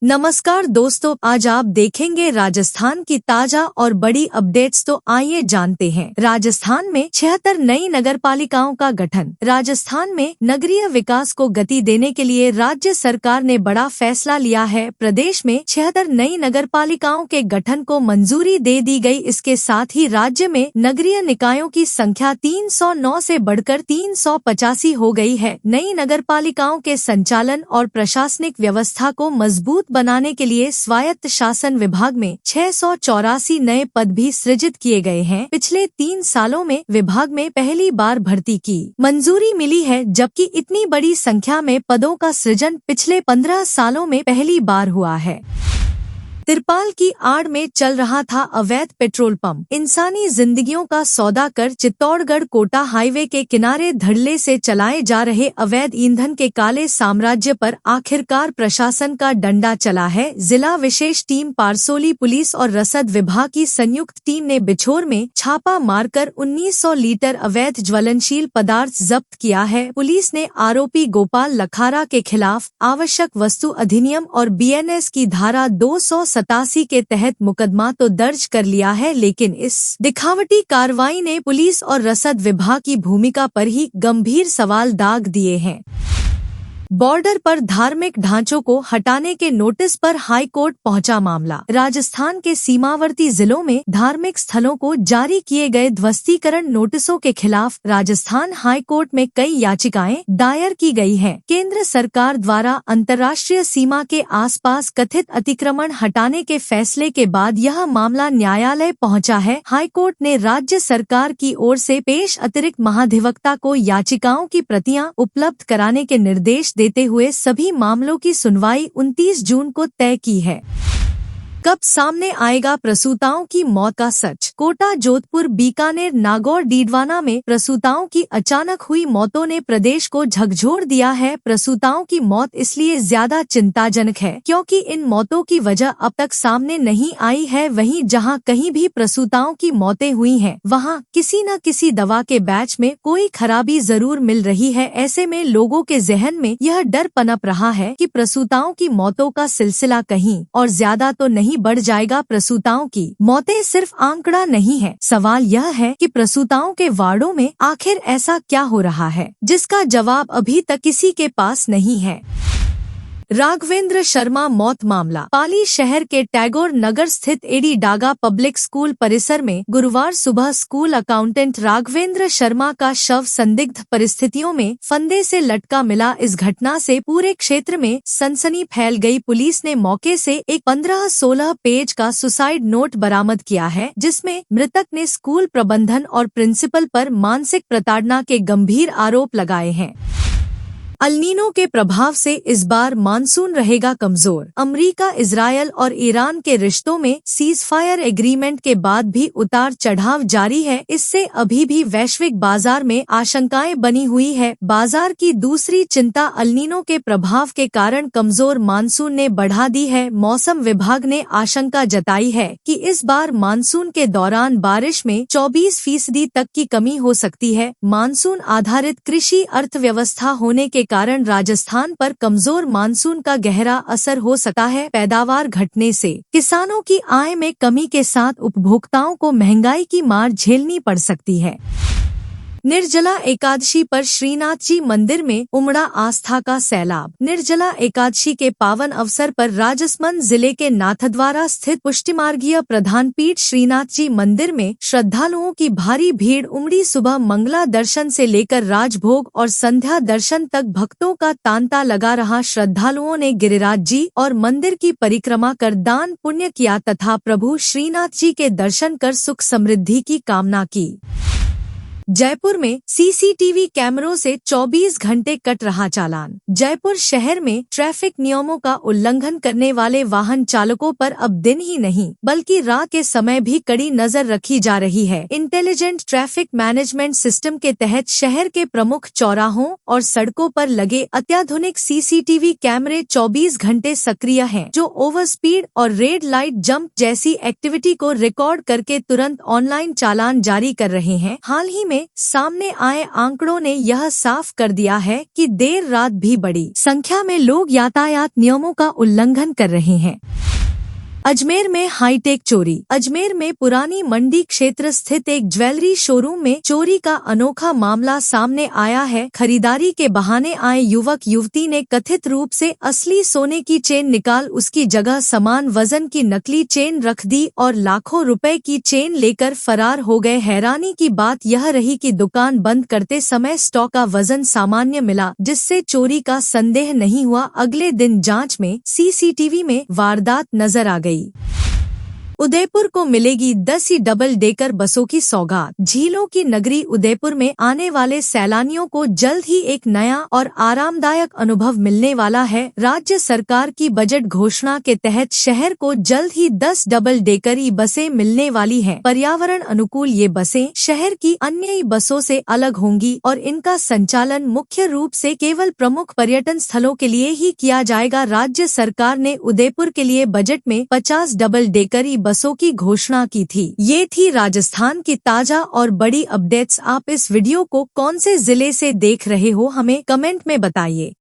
नमस्कार दोस्तों, आज आप देखेंगे राजस्थान की ताजा और बड़ी अपडेट्स। तो आइए जानते हैं। राजस्थान में 76 नई नगरपालिकाओं का गठन। राजस्थान में नगरीय विकास को गति देने के लिए राज्य सरकार ने बड़ा फैसला लिया है। प्रदेश में 76 नई नगरपालिकाओं के गठन को मंजूरी दे दी गई। इसके साथ ही राज्य में नगरीय निकायों की संख्या 309 से बढ़कर 385 हो गई है। नई नगरपालिकाओं के संचालन और प्रशासनिक व्यवस्था को मजबूत बनाने के लिए स्वायत्त शासन विभाग में 684 नए पद भी सृजित किए गए हैं। पिछले 3 सालों में विभाग में पहली बार भर्ती की मंजूरी मिली है, जबकि इतनी बड़ी संख्या में पदों का सृजन पिछले 15 सालों में पहली बार हुआ है। तिरपाल की आड़ में चल रहा था अवैध पेट्रोल पंप। इंसानी जिंदगियों का सौदा कर चित्तौड़गढ़ कोटा हाईवे के किनारे धड़ल्ले से चलाए जा रहे अवैध ईंधन के काले साम्राज्य पर आखिरकार प्रशासन का डंडा चला है। जिला विशेष टीम पारसोली पुलिस और रसद विभाग की संयुक्त टीम ने बिछोर में छापा मारकर 1900 लीटर अवैध ज्वलनशील पदार्थ जब्त किया है। पुलिस ने आरोपी गोपाल लखारा के खिलाफ आवश्यक वस्तु अधिनियम और BNS की धारा 287 के तहत मुकदमा तो दर्ज कर लिया है, लेकिन इस दिखावटी कार्रवाई ने पुलिस और रसद विभाग की भूमिका पर ही गंभीर सवाल दाग दिए हैं। बॉर्डर पर धार्मिक ढांचों को हटाने के नोटिस पर हाई कोर्ट पहुंचा मामला। राजस्थान के सीमावर्ती जिलों में धार्मिक स्थलों को जारी किए गए ध्वस्तीकरण नोटिसों के खिलाफ राजस्थान हाई कोर्ट में कई याचिकाएं दायर की गई हैं। केंद्र सरकार द्वारा अंतर्राष्ट्रीय सीमा के आसपास कथित अतिक्रमण हटाने के फैसले के बाद यह मामला न्यायालय पहुंचा है। हाई कोर्ट ने राज्य सरकार की ओर से पेश अतिरिक्त महाधिवक्ता को याचिकाओं की प्रतियां उपलब्ध कराने के निर्देश देते हुए सभी मामलों की सुनवाई 29 जून को तय की है। कब सामने आएगा प्रसूताओं की मौत का सच? कोटा, जोधपुर, बीकानेर, नागौर, डीडवाना में प्रसूताओं की अचानक हुई मौतों ने प्रदेश को झकझोर दिया है। प्रसूताओं की मौत इसलिए ज्यादा चिंताजनक है क्योंकि इन मौतों की वजह अब तक सामने नहीं आई है। वहीं जहां कहीं भी प्रसूताओं की मौतें हुई हैं, वहां किसी न किसी दवा के बैच में कोई खराबी जरूर मिल रही है। ऐसे में लोगों के जहन में यह डर पनप रहा है कि प्रसूताओं की मौतों का सिलसिला कहीं और ज्यादा तो नहीं बढ़ जाएगा। प्रसूताओं की मौतें सिर्फ आंकड़ा नहीं है। सवाल यह है कि प्रसूताओं के वार्डों में आखिर ऐसा क्या हो रहा है जिसका जवाब अभी तक किसी के पास नहीं है। राघवेंद्र शर्मा मौत मामला। पाली शहर के टैगोर नगर स्थित एडी डागा पब्लिक स्कूल परिसर में गुरुवार सुबह स्कूल अकाउंटेंट राघवेंद्र शर्मा का शव संदिग्ध परिस्थितियों में फंदे से लटका मिला। इस घटना से पूरे क्षेत्र में सनसनी फैल गई। पुलिस ने मौके से एक 15-16 पेज का सुसाइड नोट बरामद किया है, जिसमें मृतक ने स्कूल प्रबंधन और प्रिंसिपल पर मानसिक प्रताड़ना के गंभीर आरोप लगाए हैं। अल्नीनो के प्रभाव से इस बार मानसून रहेगा कमजोर। अमेरिका, इजरायल और ईरान के रिश्तों में सीजफायर एग्रीमेंट के बाद भी उतार चढ़ाव जारी है। इससे अभी भी वैश्विक बाजार में आशंकाएं बनी हुई है। बाजार की दूसरी चिंता अल्नीनो के प्रभाव के कारण कमजोर मानसून ने बढ़ा दी है। मौसम विभाग ने आशंका जताई है कि इस बार मानसून के दौरान बारिश में 24% तक की कमी हो सकती है। मानसून आधारित कृषि अर्थव्यवस्था होने के कारण राजस्थान पर कमजोर मानसून का गहरा असर हो सकता है। पैदावार घटने से किसानों की आय में कमी के साथ उपभोक्ताओं को महंगाई की मार झेलनी पड़ सकती है। निर्जला एकादशी पर श्रीनाथ जी मंदिर में उमड़ा आस्था का सैलाब। निर्जला एकादशी के पावन अवसर पर राजसमंद जिले के नाथद्वारा स्थित पुष्टिमार्गीय प्रधान पीठ श्रीनाथ जी मंदिर में श्रद्धालुओं की भारी भीड़ उमड़ी। सुबह मंगला दर्शन से लेकर राजभोग और संध्या दर्शन तक भक्तों का तांता लगा रहा। श्रद्धालुओं ने गिरिराज जी और मंदिर की परिक्रमा कर दान पुण्य किया तथा प्रभु श्रीनाथ जी के दर्शन कर सुख समृद्धि की कामना की। जयपुर में CCTV कैमरों से 24 घंटे कट रहा चालान। जयपुर शहर में ट्रैफिक नियमों का उल्लंघन करने वाले वाहन चालकों पर अब दिन ही नहीं बल्कि रात के समय भी कड़ी नजर रखी जा रही है। इंटेलिजेंट ट्रैफिक मैनेजमेंट सिस्टम के तहत शहर के प्रमुख चौराहों और सड़कों पर लगे अत्याधुनिक CCTV कैमरे 24 घंटे सक्रिय हैं, जो ओवर स्पीड और रेड लाइट जंप जैसी एक्टिविटी को रिकॉर्ड करके तुरंत ऑनलाइन चालान जारी कर रहे हैं। हाल ही में में सामने आए आंकड़ों ने यह साफ कर दिया है कि देर रात भी बड़ी संख्या में लोग यातायात नियमों का उल्लंघन कर रहे हैं। अजमेर में हाईटेक चोरी। अजमेर में पुरानी मंडी क्षेत्र स्थित एक ज्वेलरी शोरूम में चोरी का अनोखा मामला सामने आया है। खरीदारी के बहाने आए युवक युवती ने कथित रूप से असली सोने की चेन निकाल उसकी जगह समान वजन की नकली चेन रख दी और लाखों रुपए की चेन लेकर फरार हो गए। हैरानी की बात यह रही कि दुकान बंद करते समय स्टॉक का वजन सामान्य मिला, जिससे चोरी का संदेह नहीं हुआ। अगले दिन जांच में सीसीटीवी में वारदात नजर आ गई। उदयपुर को मिलेगी 10 डबल डेकर बसों की सौगात। झीलों की नगरी उदयपुर में आने वाले सैलानियों को जल्द ही एक नया और आरामदायक अनुभव मिलने वाला है। राज्य सरकार की बजट घोषणा के तहत शहर को जल्द ही 10 डबल डेकरी बसें मिलने वाली हैं। पर्यावरण अनुकूल ये बसें शहर की अन्य बसों से अलग होंगी और इनका संचालन मुख्य रूप से केवल प्रमुख पर्यटन स्थलों के लिए ही किया जाएगा। राज्य सरकार ने उदयपुर के लिए बजट में 50 डबल डेकरी बसों की घोषणा की थी। ये थी राजस्थान की ताजा और बड़ी अपडेट्स। आप इस वीडियो को कौन से जिले से देख रहे हो, हमें कमेंट में बताइए।